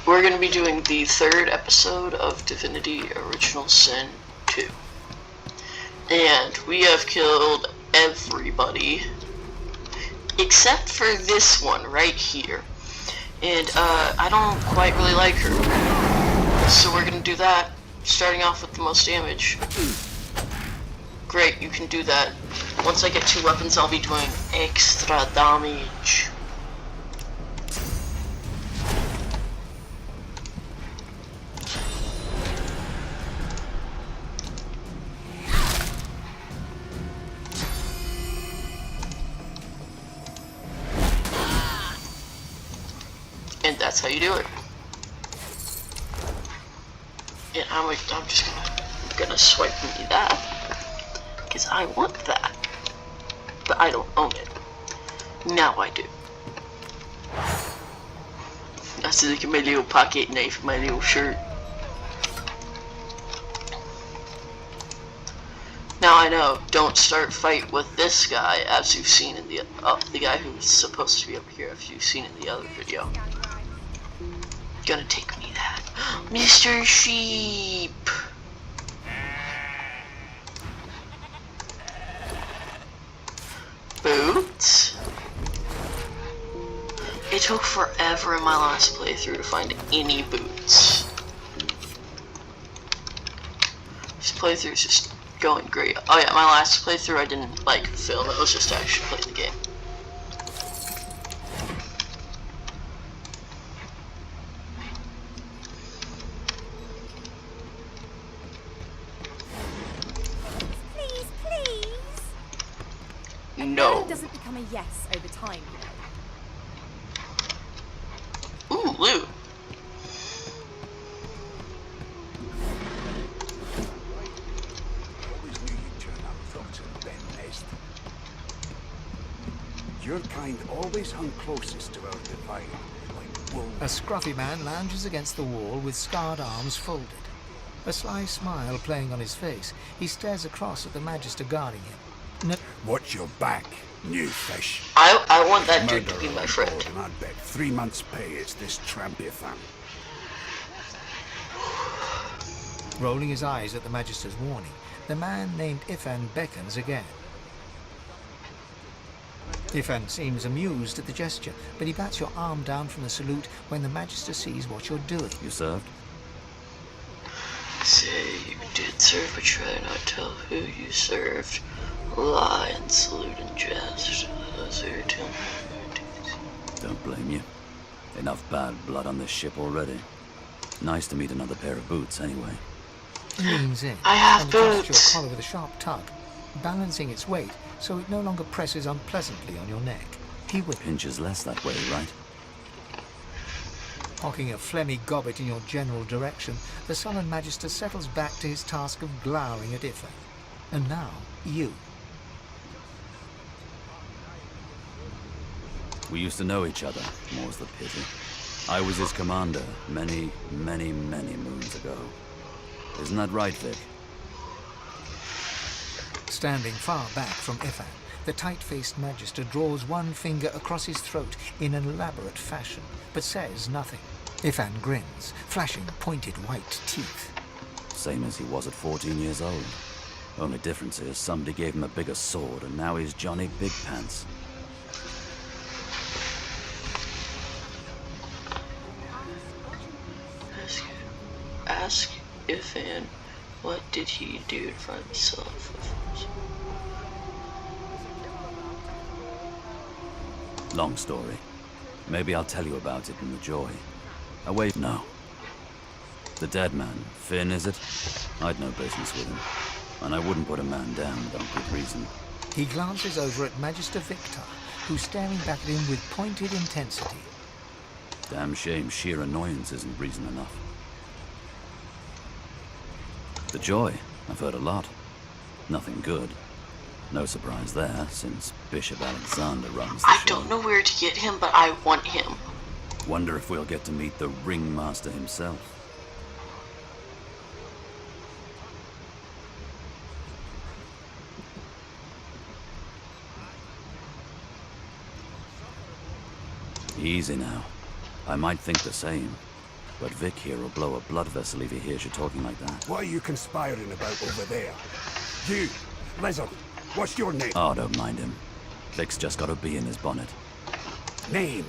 we're going to be doing the third episode of Divinity Original Sin 2. And we have killed everybody except for this one right here. And I don't quite really like her. So we're going to do that, starting off with the most damage. Great, you can do that. Once I get 2 weapons, I'll be doing extra damage. And that's how you do it. And I'm just gonna swipe me that, because I want that, but I don't own it. Now I do. That's like my little pocket knife, my little shirt. Now I know, don't start fight with this guy, as you've seen in the guy who's supposed to be up here, if you've seen in the other video. Gonna take me that. Mr. Sheep! Boots? It took forever in my last playthrough to find any boots. This playthrough's just going great. Oh yeah, my last playthrough I didn't film, it was just to actually play the game. No. It doesn't become a yes over time, you know. Ooh, loot. Your kind always hung closest to our divine, like wolves. A scruffy man lounges against the wall with scarred arms folded. A sly smile playing on his face, he stares across at the Magister guarding him. Watch your back, new fish. I want that dude to be my friend. And I'd bet 3 months' pay it's this trampy thing. Rolling his eyes at the Magister's warning, the man named Ifan beckons again. Ifan seems amused at the gesture, but he bats your arm down from the salute when the Magister sees what you're doing. You served? Say you did serve, but try not to tell who you served. Lie and salute and jest. Those are your 2 duties. Don't blame you. Enough bad blood on this ship already. Nice to meet another pair of boots, anyway. He leans in I have and adjusts boots. your collar with a sharp tug, balancing its weight so it no longer presses unpleasantly on your neck. He whippers. Pinches less that way, right? Hocking a phlegmy gobbet in your general direction, the sullen Magister settles back to his task of glowering at Ifan. And now, you. We used to know each other, more's the pity. I was his commander many, many, many moons ago. Isn't that right, Vic? Standing far back from Ifan, the tight-faced Magister draws one finger across his throat in an elaborate fashion, but says nothing. Ifan grins, flashing pointed white teeth. Same as he was at 14 years old. Only difference is somebody gave him a bigger sword and now he's Johnny Big Pants. Ask Ifan, what did he do to find himself? Long story. Maybe I'll tell you about it in the joy. Away, no. The dead man, Finn, is it? I'd no business with him. And I wouldn't put a man down without good reason. He glances over at Magister Victor, who's staring back at him with pointed intensity. Damn shame sheer annoyance isn't reason enough. The joy, I've heard a lot. Nothing good. No surprise there, since Bishop Alexander runs the show. I don't know where to get him, but I want him. Wonder if we'll get to meet the ringmaster himself. Easy now. I might think the same, But Vic here will blow a blood vessel if he hears you talking like that. What are you conspiring about over there? You, Lizard, what's your name? Oh, don't mind him. Vic's just got a bee in his bonnet. Name.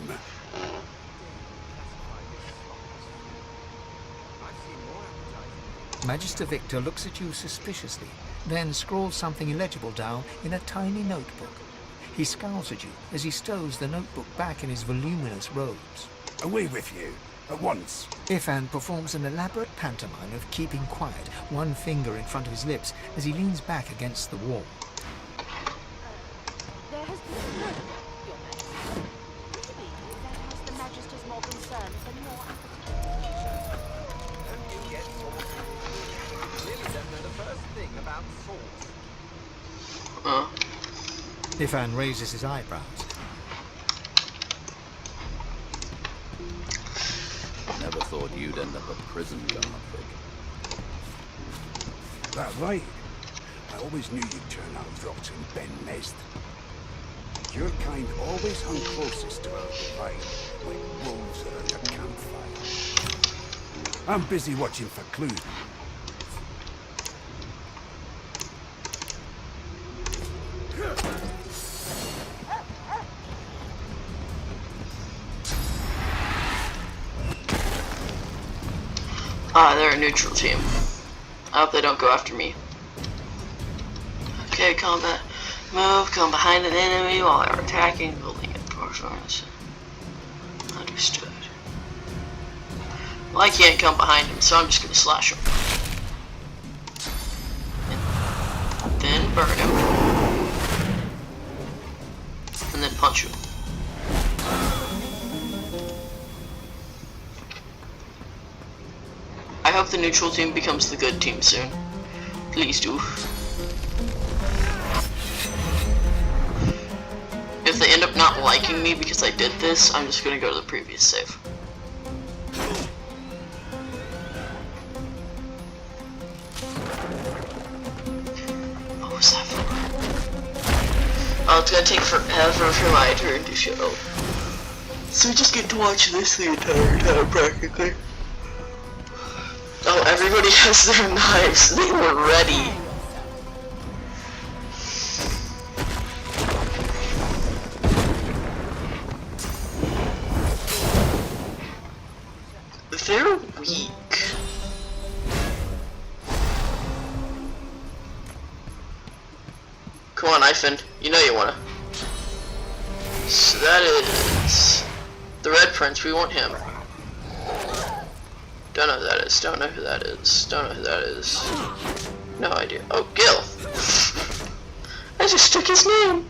Magister Victor looks at you suspiciously, then scrawls something illegible down in a tiny notebook. He scowls at you as he stows the notebook back in his voluminous robes. Away with you, at once. Ifan performs an elaborate pantomime of keeping quiet, one finger in front of his lips as he leans back against the wall. There has been a murder, Your Majesty. Maybe that has the Magister's more concerned than your appetite. Ifan raises his eyebrows. Never thought you'd end up a prison guard, Vic. That right? I always knew you'd turn out rotten, Ben Nest. Your kind always hung closest to our divide, like wolves around a campfire. I'm busy watching for clues. Ah, they're a neutral team. I hope they don't go after me. Okay, combat. Move, come behind an enemy while they're attacking, building it. Understood. Well, I can't come behind him, so I'm just gonna slash him. And then burn him. And then punch him. I hope the neutral team becomes the good team soon. Please do. If they end up not liking me because I did this, I'm just gonna go to the previous save. What was that for? Oh, it's gonna take forever for my turn to show. So we just get to watch this the entire time, practically. Oh, everybody has their knives. They were ready. They're weak. Come on, Ivan. You know you wanna. So that is the Red Prince. We want him. Don't know who that is. Don't know who that is. Don't know who that is. No idea. Oh, Gil. I just took his name.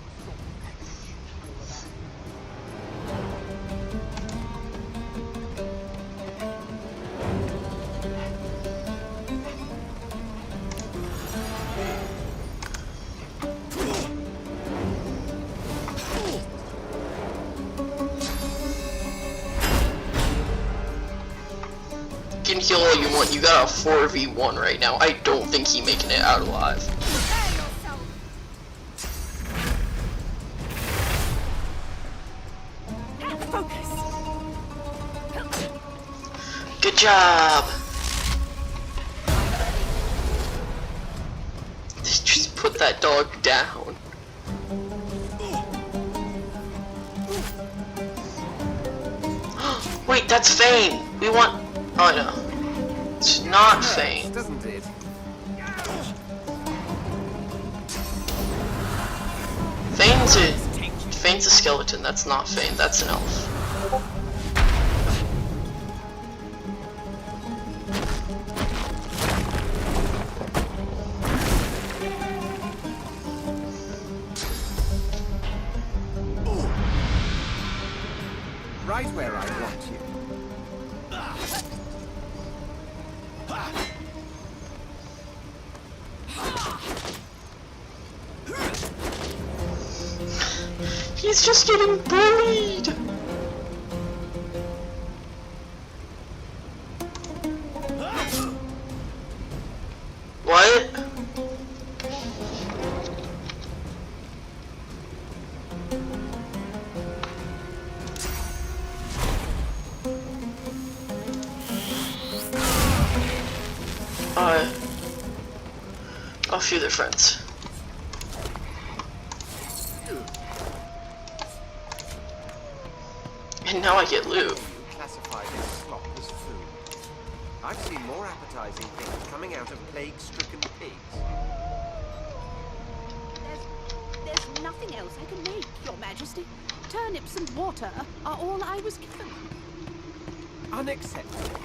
You can heal all you want. You got a 4v1 right now. I don't think he's making it out alive. Good job. Just put that dog down. Wait, that's Fane. We want. Oh no, it's not Fane. Doesn't it? Fane's a skeleton. That's not Fane. That's an elf. Right where I want you. He's just getting bullied. What? a few of their friends. And now I get loot. You classify this slop as food. I've seen more appetizing things coming out of plague-stricken pigs. There's nothing else I can make, Your Majesty. Turnips and water are all I was given. Unacceptable.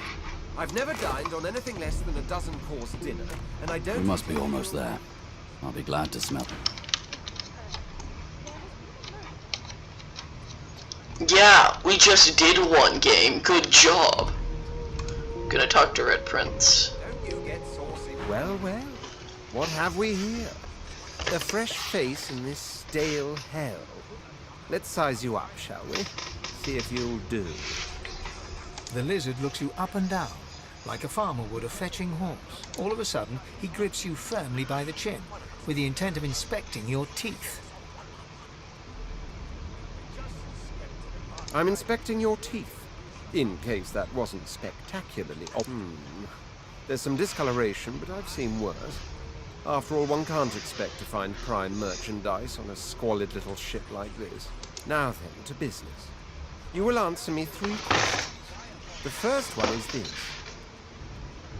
I've never dined on anything less than a dozen-course dinner, and I don't... We must be almost there. I'll be glad to smell it. Yeah, we just did one game. Good job. Gonna talk to Red Prince. Don't you get saucy? Well, well. What have we here? A fresh face in this stale hell. Let's size you up, shall we? See if you'll do. The lizard looks you up and down, like a farmer would a fetching horse. All of a sudden, he grips you firmly by the chin, with the intent of inspecting your teeth. I'm inspecting your teeth, in case that wasn't spectacularly There's some discoloration, but I've seen worse. After all, one can't expect to find prime merchandise on a squalid little ship like this. Now then, to business. You will answer me 3 questions. The first one is this.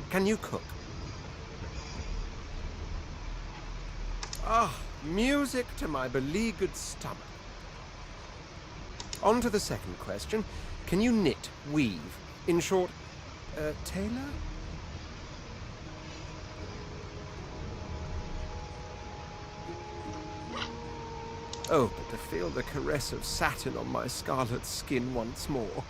Can you cook? Ah, music to my beleaguered stomach. On to the second question. Can you knit, weave? In short, tailor? Oh, but to feel the caress of satin on my scarlet skin once more.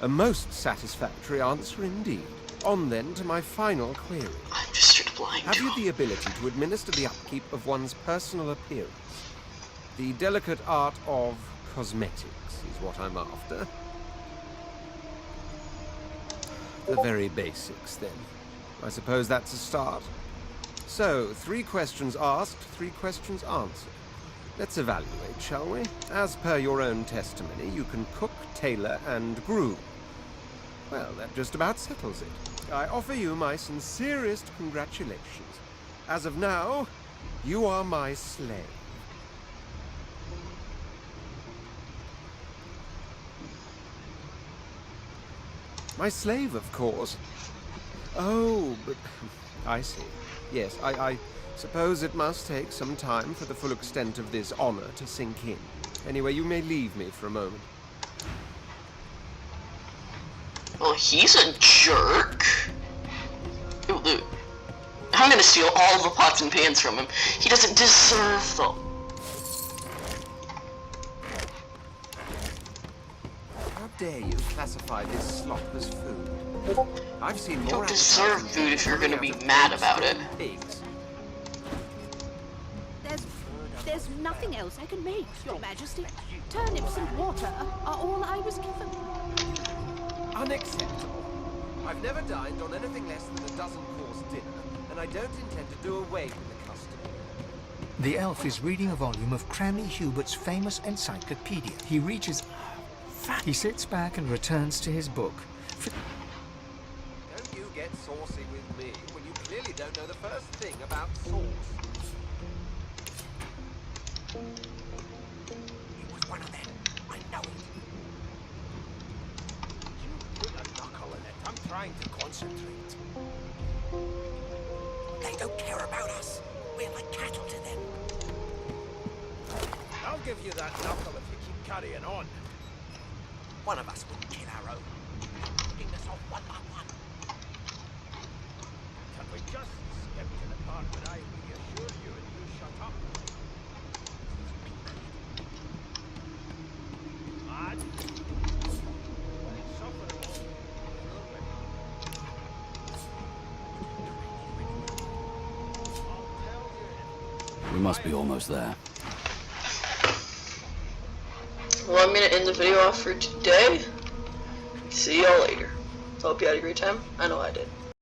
A most satisfactory answer indeed. On then to my final query. I'm just straight blind. Have you the ability to administer the upkeep of one's personal appearance? The delicate art of cosmetics is what I'm after. The very basics, then. I suppose that's a start. So, 3 questions asked, 3 questions answered. Let's evaluate, shall we? As per your own testimony, you can cook, tailor, and groom. Well, that just about settles it. I offer you my sincerest congratulations. As of now, you are my slave. My slave, of course. Oh, but I see. Yes, I suppose it must take some time for the full extent of this honor to sink in. Anyway, you may leave me for a moment. Well, he's a jerk. Ooh, loot. I'm gonna steal all the pots and pans from him. He doesn't deserve them. How dare you classify this slop as food? I've seen more... You don't deserve food if you're gonna be mad about it. Pigs. There's nothing else I can make, Your Majesty. Turnips and water are all I was given. Unacceptable. I've never dined on anything less than a dozen-course dinner, and I don't intend to do away with the custom. The elf is reading a volume of Cranley Hubert's famous encyclopedia. He reaches... He sits back and returns to his book. Don't you get saucy with me when you clearly don't know the first thing about sauce. It was one of them. I know it. You put a knuckle in it. I'm trying to concentrate. They don't care about us. We're like cattle to them. I'll give you that knuckle if you keep carrying on. One of us wouldn't kill our own. Putting this off one by one. Can we just skip to the part where I reassure you and you shut up? Mad? Insufferable. I'll tell you. We must be almost there. Well, I'm gonna end the video off for today. See y'all later. Hope you had a great time. I know I did.